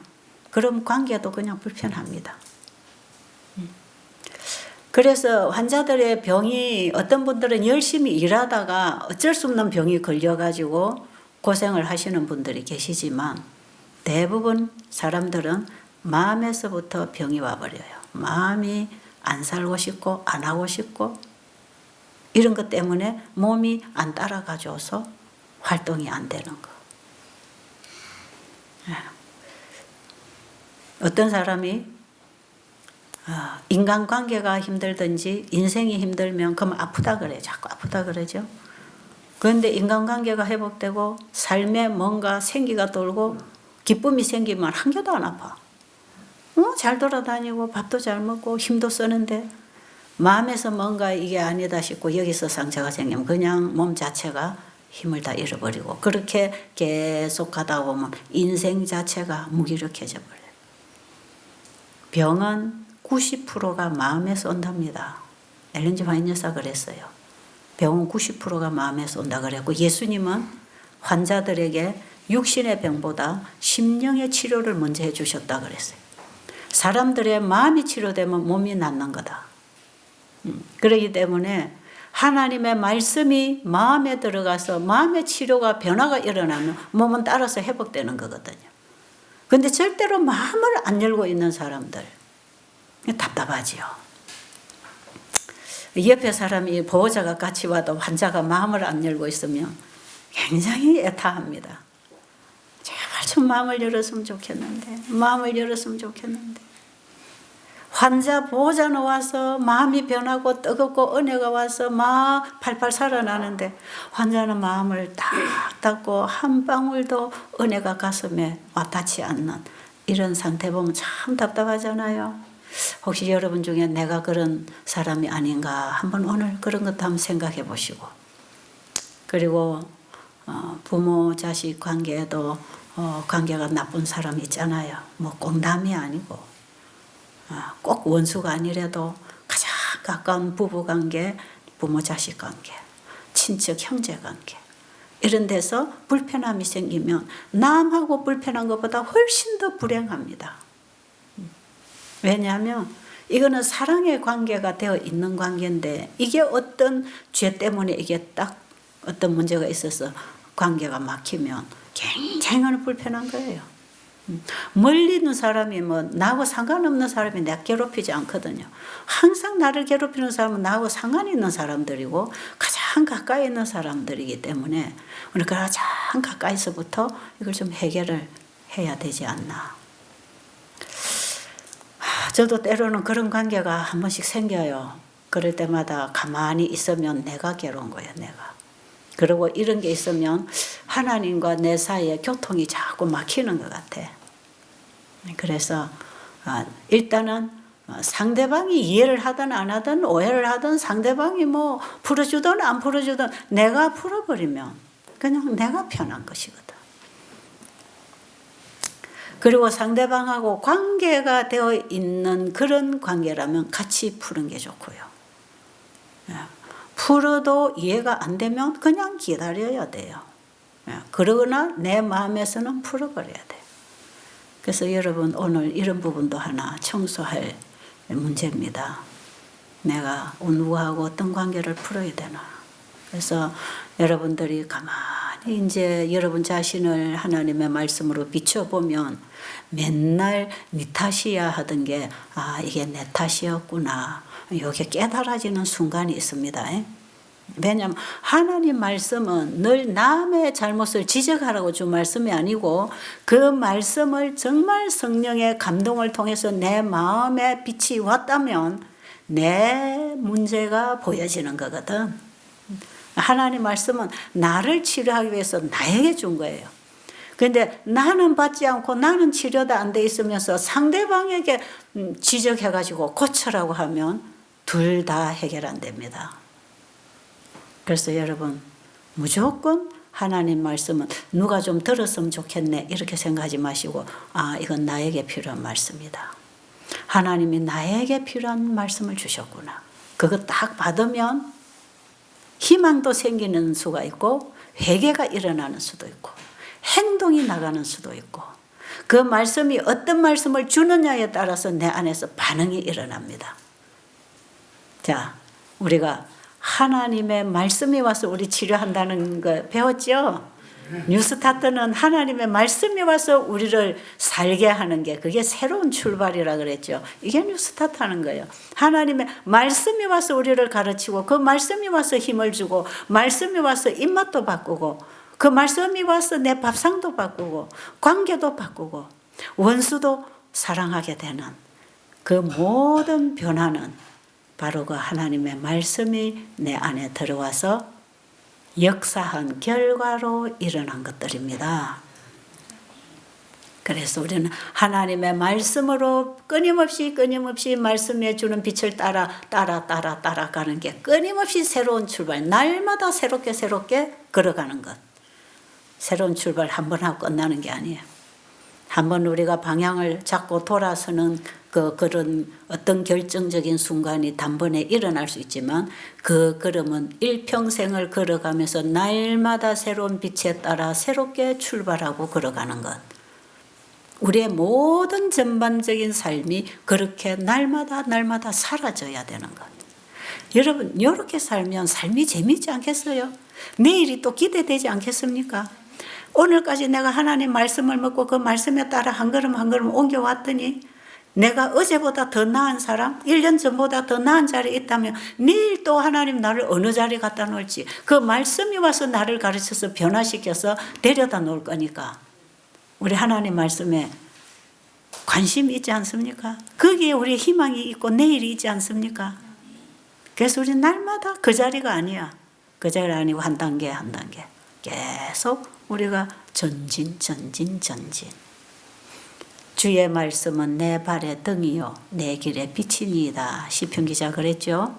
그럼 관계도 그냥 불편합니다. 그래서 환자들의 병이, 어떤 분들은 열심히 일하다가 어쩔 수 없는 병이 걸려가지고 고생을 하시는 분들이 계시지만, 대부분 사람들은 마음에서부터 병이 와버려요. 마음이 안 살고 싶고 안 하고 싶고 이런 것 때문에 몸이 안 따라가줘서 활동이 안 되는 거. 어떤 사람이 인간관계가 힘들든지 인생이 힘들면 그럼 아프다 그래요. 자꾸 아프다 그러죠. 그런데 인간관계가 회복되고 삶에 뭔가 생기가 돌고 기쁨이 생기면 한 개도 안 아파. 잘 돌아다니고 밥도 잘 먹고 힘도 쓰는데, 마음에서 뭔가 이게 아니다 싶고 여기서 상처가 생기면 그냥 몸 자체가 힘을 다 잃어버리고, 그렇게 계속 가다 보면 인생 자체가 무기력해져 버려요. 병은 90%가 마음에서 온답니다. 엘렌 G 화이트 여사 그랬어요. 병은 90%가 마음에서 온다 그랬고, 예수님은 환자들에게 육신의 병보다 심령의 치료를 먼저 해주셨다 그랬어요. 사람들의 마음이 치료되면 몸이 낫는 거다. 그렇기 때문에 하나님의 말씀이 마음에 들어가서 마음의 치료가 변화가 일어나면 몸은 따라서 회복되는 거거든요. 근데 절대로 마음을 안 열고 있는 사람들 답답하지요. 옆에 사람이 보호자가 같이 와도 환자가 마음을 안 열고 있으면 굉장히 애타합니다. 제발 좀 마음을 열었으면 좋겠는데, 마음을 열었으면 좋겠는데. 환자 보호자는 와서 마음이 변하고 뜨겁고 은혜가 와서 막 팔팔 살아나는데 환자는 마음을 딱 닫고 한 방울도 은혜가 가슴에 와닿지 않는 이런 상태 보면 참 답답하잖아요. 혹시 여러분 중에 내가 그런 사람이 아닌가 한번 오늘 그런 것도 한번 생각해 보시고, 그리고 부모 자식 관계에도 관계가 나쁜 사람이 있잖아요. 뭐 꼭 남이 아니고 꼭 원수가 아니라도 가장 가까운 부부 관계, 부모 자식 관계, 친척 형제 관계 이런 데서 불편함이 생기면 남하고 불편한 것보다 훨씬 더 불행합니다. 왜냐하면 이거는 사랑의 관계가 되어 있는 관계인데 이게 어떤 죄 때문에 이게 딱 어떤 문제가 있어서 관계가 막히면 굉장히 불편한 거예요. 멀리 있는 사람이 뭐 나하고 상관없는 사람이 내 괴롭히지 않거든요. 항상 나를 괴롭히는 사람은 나하고 상관이 있는 사람들이고 가장 가까이 있는 사람들이기 때문에 우리가 가장 가까이서부터 이걸 좀 해결을 해야 되지 않나. 저도 때로는 그런 관계가 한 번씩 생겨요. 그럴 때마다 가만히 있으면 내가 괴로운 거예요, 내가. 그리고 이런 게 있으면 하나님과 내 사이에 교통이 자꾸 막히는 것 같아. 그래서 일단은 상대방이 이해를 하든 안 하든 오해를 하든 상대방이 뭐 풀어주든 안 풀어주든 내가 풀어버리면 그냥 내가 편한 것이거든. 그리고 상대방하고 관계가 되어 있는 그런 관계라면 같이 푸는 게 좋고요. 풀어도 이해가 안 되면 그냥 기다려야 돼요. 그러거나 내 마음에서는 풀어버려야 돼요. 그래서 여러분 오늘 이런 부분도 하나 청소할 문제입니다. 내가 누구하고 어떤 관계를 풀어야 되나. 그래서 여러분들이 가만히 이제 여러분 자신을 하나님의 말씀으로 비춰보면 맨날 네 탓이야 하던 게 이게 내 탓이었구나. 이게 깨달아지는 순간이 있습니다. 왜냐하면 하나님 말씀은 늘 남의 잘못을 지적하라고 준 말씀이 아니고 그 말씀을 정말 성령의 감동을 통해서 내 마음에 빛이 왔다면 내 문제가 보여지는 거거든. 하나님 말씀은 나를 치료하기 위해서 나에게 준 거예요. 그런데 나는 받지 않고 나는 치료도 안 돼 있으면서 상대방에게 지적해가지고 고쳐라고 하면 둘 다 해결 안 됩니다. 그래서 여러분 무조건 하나님 말씀은 누가 좀 들었으면 좋겠네 이렇게 생각하지 마시고 이건 나에게 필요한 말씀이다. 하나님이 나에게 필요한 말씀을 주셨구나. 그거 딱 받으면 희망도 생기는 수가 있고 회개가 일어나는 수도 있고 행동이 나가는 수도 있고 그 말씀이 어떤 말씀을 주느냐에 따라서 내 안에서 반응이 일어납니다. 자, 우리가 하나님의 말씀이 와서 우리 치료한다는 거 배웠죠? 뉴스타트는 하나님의 말씀이 와서 우리를 살게 하는 게 그게 새로운 출발이라 그랬죠. 이게 뉴스타트 하는 거예요. 하나님의 말씀이 와서 우리를 가르치고 그 말씀이 와서 힘을 주고 말씀이 와서 입맛도 바꾸고 그 말씀이 와서 내 밥상도 바꾸고 관계도 바꾸고 원수도 사랑하게 되는 그 모든 변화는 바로 그 하나님의 말씀이 내 안에 들어와서 역사한 결과로 일어난 것들입니다. 그래서 우리는 하나님의 말씀으로 끊임없이 말씀해 주는 빛을 따라가는 게 끊임없이 새로운 출발, 날마다 새롭게 걸어가는 것. 새로운 출발 한 번 하고 끝나는 게 아니에요. 한번 우리가 방향을 잡고 돌아서는 그런 어떤 결정적인 순간이 단번에 일어날 수 있지만 그 걸음은 일평생을 걸어가면서 날마다 새로운 빛에 따라 새롭게 출발하고 걸어가는 것. 우리의 모든 전반적인 삶이 그렇게 날마다 사라져야 되는 것. 여러분 이렇게 살면 삶이 재미있지 않겠어요? 내일이 또 기대되지 않겠습니까? 오늘까지 내가 하나님 말씀을 먹고 그 말씀에 따라 한 걸음 옮겨왔더니 내가 어제보다 더 나은 사람, 1년 전보다 더 나은 자리에 있다면 내일 또 하나님 나를 어느 자리에 갖다 놓을지 그 말씀이 와서 나를 가르쳐서 변화시켜서 데려다 놓을 거니까 우리 하나님 말씀에 관심이 있지 않습니까? 거기에 우리의 희망이 있고 내일이 있지 않습니까? 그래서 우리 날마다 그 자리가 아니야. 그 자리가 아니고 한 단계 한 단계 계속 우리가 전진. 주의 말씀은 내 발의 등이요 내 길의 빛이니이다. 시편 기자 그랬죠.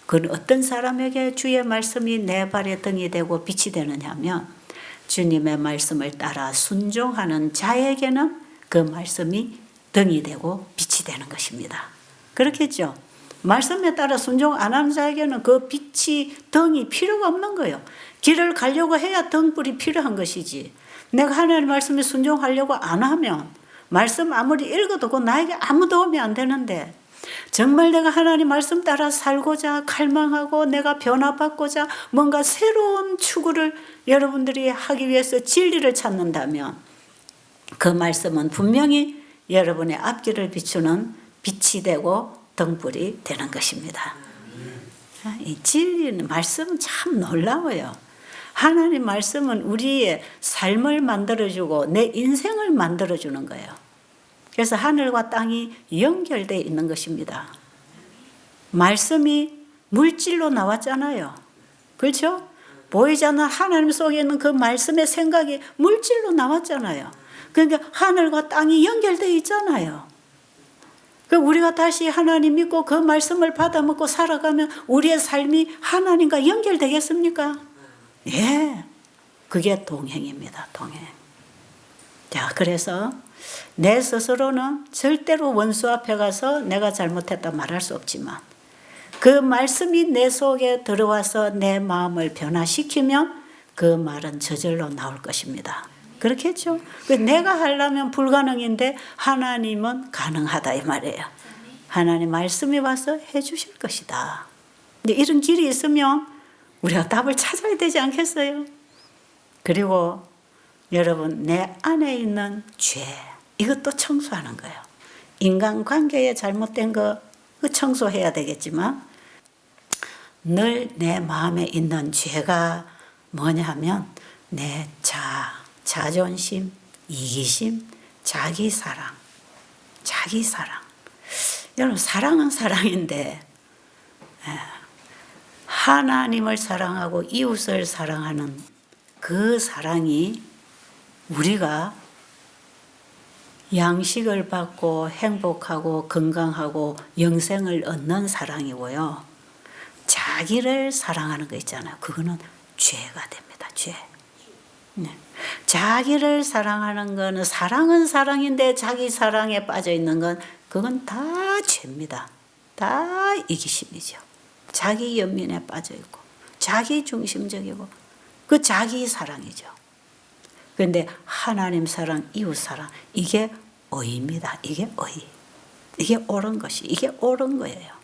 그건 어떤 사람에게 주의 말씀이 내 발의 등이 되고 빛이 되느냐 하면 주님의 말씀을 따라 순종하는 자에게는 그 말씀이 등이 되고 빛이 되는 것입니다. 그렇겠죠. 말씀에 따라 순종 안 하는 자에게는 그 빛이 등이 필요가 없는 거예요. 길을 가려고 해야 등불이 필요한 것이지. 내가 하나님의 말씀에 순종하려고 안 하면 말씀 아무리 읽어도 그 나에게 아무 도움이 안 되는데 정말 내가 하나님 말씀 따라 살고자 갈망하고 내가 변화받고자 뭔가 새로운 추구를 여러분들이 하기 위해서 진리를 찾는다면 그 말씀은 분명히 여러분의 앞길을 비추는 빛이 되고 등불이 되는 것입니다. 이 진리는 말씀은 참 놀라워요. 하나님 말씀은 우리의 삶을 만들어주고 내 인생을 만들어주는 거예요. 그래서 하늘과 땅이 연결되어 있는 것입니다. 말씀이 물질로 나왔잖아요. 그렇죠? 보이지 않는 하나님 속에 있는 그 말씀의 생각이 물질로 나왔잖아요. 그러니까 하늘과 땅이 연결되어 있잖아요. 우리가 다시 하나님 믿고 그 말씀을 받아먹고 살아가면 우리의 삶이 하나님과 연결되겠습니까? 예, 그게 동행입니다. 동행. 자, 그래서 내 스스로는 절대로 원수 앞에 가서 내가 잘못했다 말할 수 없지만 그 말씀이 내 속에 들어와서 내 마음을 변화시키면 그 말은 저절로 나올 것입니다. 그렇겠죠? 내가 하려면 불가능인데 하나님은 가능하다 이 말이에요. 하나님 말씀이 와서 해주실 것이다. 근데 이런 길이 있으면 우리가 답을 찾아야 되지 않겠어요? 그리고 여러분 내 안에 있는 죄 이것도 청소하는 거예요. 인간관계에 잘못된 거 청소해야 되겠지만 늘 내 마음에 있는 죄가 뭐냐 하면 내 자존심, 이기심, 자기사랑. 여러분 사랑은 사랑인데 하나님을 사랑하고 이웃을 사랑하는 그 사랑이 우리가 양식을 받고 행복하고 건강하고 영생을 얻는 사랑이고요. 자기를 사랑하는 거 있잖아요. 그거는 죄가 됩니다. 죄. 네. 자기를 사랑하는 거는 사랑은 사랑인데 자기 사랑에 빠져 있는 건 그건 다 죄입니다. 다 이기심이죠. 자기 연민에 빠져 있고 자기 중심적이고 그 자기 사랑이죠. 그런데 하나님 사랑, 이웃 사랑 이게 의입니다. 이게 의. 이게 옳은 것이 이게 옳은 거예요.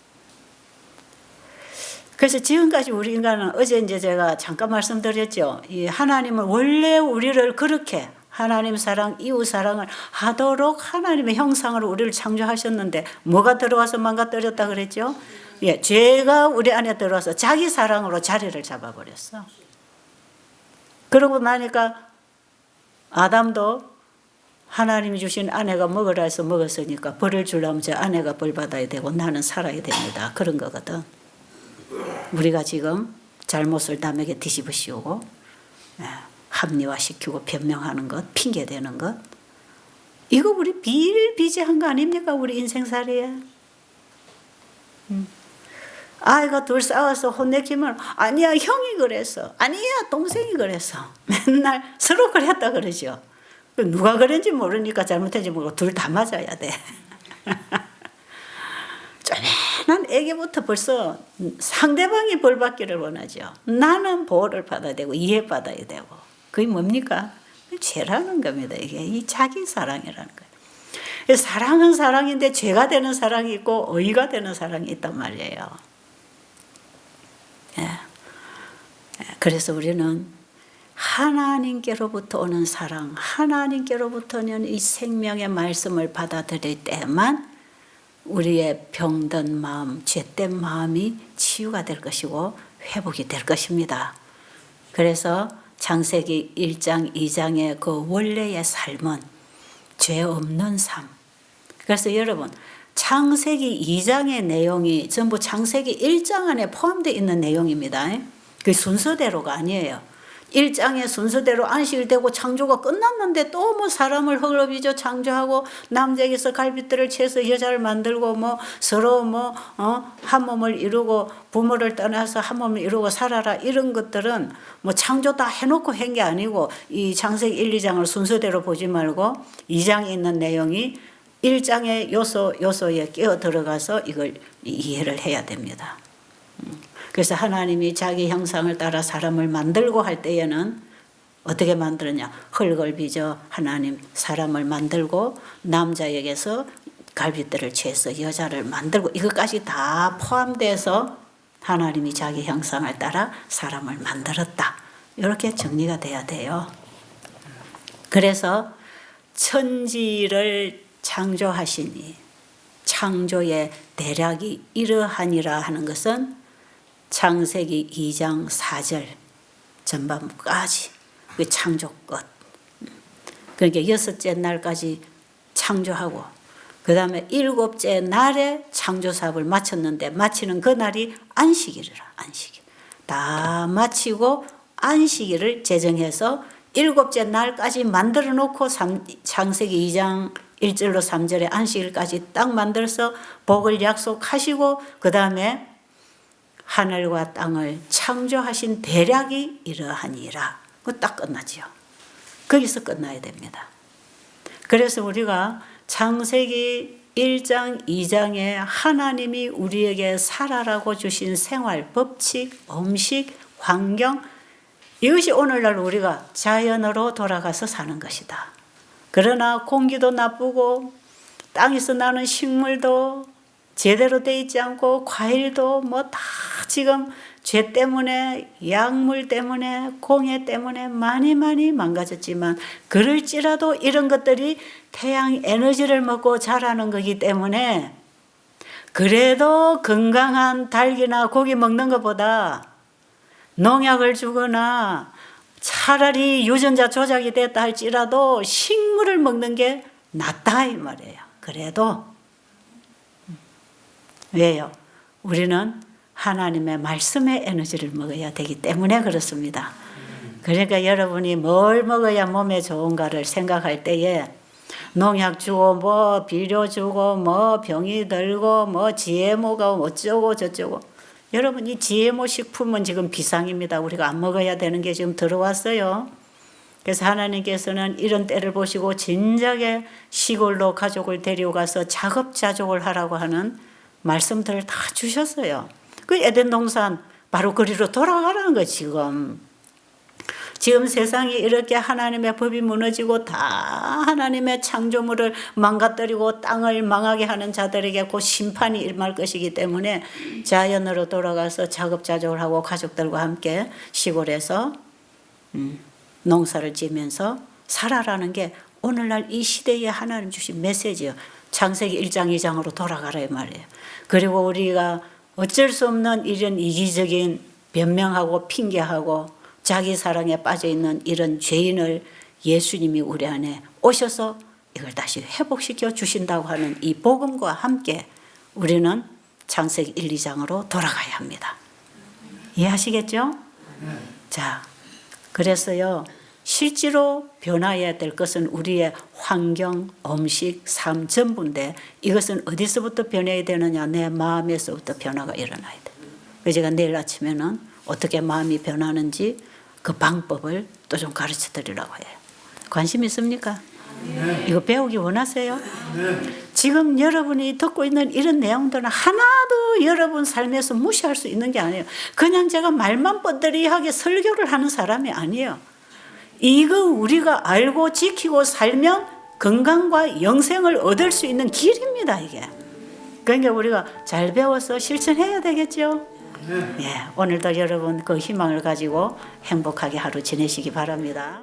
그래서 지금까지 우리 인간은 어제 이제 제가 잠깐 말씀드렸죠. 이 하나님은 원래 우리를 그렇게 하나님 사랑, 이웃 사랑을 하도록 하나님의 형상으로 우리를 창조하셨는데 뭐가 들어와서 망가뜨렸다 그랬죠? 예, 죄가 우리 안에 들어와서 자기 사랑으로 자리를 잡아버렸어. 그러고 나니까 아담도 하나님이 주신 아내가 먹으라 해서 먹었으니까 벌을 주려면 저 아내가 벌 받아야 되고 나는 살아야 됩니다. 그런 거거든. 우리가 지금 잘못을 남에게 뒤집어 씌우고 합리화시키고 변명하는 것, 핑계대는 것 이거 우리 비일비재한 거 아닙니까? 우리 인생살이에. 아이가 둘 싸워서 혼내키면 아니야 형이 그랬어. 아니야 동생이 그랬어. 맨날 서로 그랬다 그러죠. 누가 그랬는지 모르니까 잘못했는지 모르고 둘 다 맞아야 돼. 난 애기부터 벌써 상대방이 벌 받기를 원하죠. 나는 보호를 받아야 되고 이해받아야 되고. 그게 뭡니까? 죄라는 겁니다. 이게 이 자기 사랑이라는 거예요. 사랑은 사랑인데 죄가 되는 사랑이 있고 의가 되는 사랑이 있단 말이에요. 그래서 우리는 하나님께로부터 오는 사랑, 하나님께로부터는 이 생명의 말씀을 받아들일 때만 우리의 병든 마음, 죄된 마음이 치유가 될 것이고 회복이 될 것입니다. 그래서 창세기 1장, 2장의 그 원래의 삶은 죄 없는 삶, 그래서 여러분 창세기 2장의 내용이 전부 창세기 1장 안에 포함되어 있는 내용입니다. 그 순서대로가 아니에요. 1장의 순서대로 안식일 되고 창조가 끝났는데 또 뭐 사람을 헐럽이죠. 창조하고 남자에게서 갈빗들을 채서 여자를 만들고 뭐 서로 한 몸을 이루고 부모를 떠나서 한 몸을 이루고 살아라 이런 것들은 뭐 창조 다 해놓고 한 게 아니고 이 창세기 1, 2장을 순서대로 보지 말고 2장에 있는 내용이 1장의 요소에 끼어 들어가서 이걸 이해를 해야 됩니다. 그래서 하나님이 자기 형상을 따라 사람을 만들고 할 때에는 어떻게 만들었냐? 흙을 빚어 하나님 사람을 만들고 남자에게서 갈빗들을 채서 여자를 만들고 이것까지 다 포함돼서 하나님이 자기 형상을 따라 사람을 만들었다. 이렇게 정리가 돼야 돼요. 그래서 천지를 창조하시니 창조의 대략이 이러하니라 하는 것은 창세기 2장 4절 전반부까지 그 창조 끝. 그러니까 6째 날까지 창조하고 그 다음에 7째 날에 창조 사업을 마쳤는데 마치는 그 날이 안식일이라. 안식일. 다 마치고 안식일을 제정해서 7째 날까지 만들어 놓고 창세기 2장 1절로 3절에 안식일까지 딱 만들어서 복을 약속하시고 그 다음에 하늘과 땅을 창조하신 대략이 이러하니라. 그거 딱 끝나지요. 거기서 끝나야 됩니다. 그래서 우리가 창세기 1장, 2장에 하나님이 우리에게 살아라고 주신 생활, 법칙, 음식, 환경 이것이 오늘날 우리가 자연으로 돌아가서 사는 것이다. 그러나 공기도 나쁘고 땅에서 나는 식물도 제대로 돼 있지 않고 과일도 뭐 다 지금 죄 때문에 약물 때문에 공해 때문에 많이 망가졌지만 그럴지라도 이런 것들이 태양 에너지를 먹고 자라는 거기 때문에 그래도 건강한 닭이나 고기 먹는 것보다 농약을 주거나 차라리 유전자 조작이 됐다 할지라도 식물을 먹는 게 낫다 이 말이에요. 그래도 왜요? 우리는 하나님의 말씀의 에너지를 먹어야 되기 때문에 그렇습니다. 그러니까 여러분이 뭘 먹어야 몸에 좋은가를 생각할 때에 농약 주고 뭐 비료 주고 뭐 병이 들고 뭐 GMO가 어쩌고 저쩌고 여러분 이 GMO 식품은 지금 비상입니다. 우리가 안 먹어야 되는 게 지금 들어왔어요. 그래서 하나님께서는 이런 때를 보시고 진작에 시골로 가족을 데려가서 자급자족을 하라고 하는 말씀들을 다 주셨어요. 그 에덴 동산 바로 거리로 돌아가라는 거 지금 세상이 이렇게 하나님의 법이 무너지고 다 하나님의 창조물을 망가뜨리고 땅을 망하게 하는 자들에게 곧 심판이 임할 것이기 때문에 자연으로 돌아가서 자급자족을 하고 가족들과 함께 시골에서 농사를 지면서 살아라는 게 오늘날 이 시대에 하나님 주신 메시지예요. 창세기 1장 2장으로 돌아가라 이 말이에요. 그리고 우리가 어쩔 수 없는 이런 이기적인 변명하고 핑계하고 자기 사랑에 빠져있는 이런 죄인을 예수님이 우리 안에 오셔서 이걸 다시 회복시켜 주신다고 하는 이 복음과 함께 우리는 창세기 1, 2장으로 돌아가야 합니다. 이해하시겠죠? 자, 그래서요. 실제로 변화해야 될 것은 우리의 환경, 음식, 삶 전부인데 이것은 어디서부터 변해야 되느냐? 내 마음에서부터 변화가 일어나야 돼. 그래서 제가 내일 아침에는 어떻게 마음이 변하는지 그 방법을 또 좀 가르쳐 드리려고 해요. 관심 있습니까? 네. 이거 배우기 원하세요? 네. 지금 여러분이 듣고 있는 이런 내용들은 하나도 여러분 삶에서 무시할 수 있는 게 아니에요. 그냥 제가 말만 뻔뻔하게 설교를 하는 사람이 아니에요. 이거 우리가 알고 지키고 살면 건강과 영생을 얻을 수 있는 길입니다, 이게. 그러니까 우리가 잘 배워서 실천해야 되겠죠? 네. 예, 오늘도 여러분 그 희망을 가지고 행복하게 하루 지내시기 바랍니다.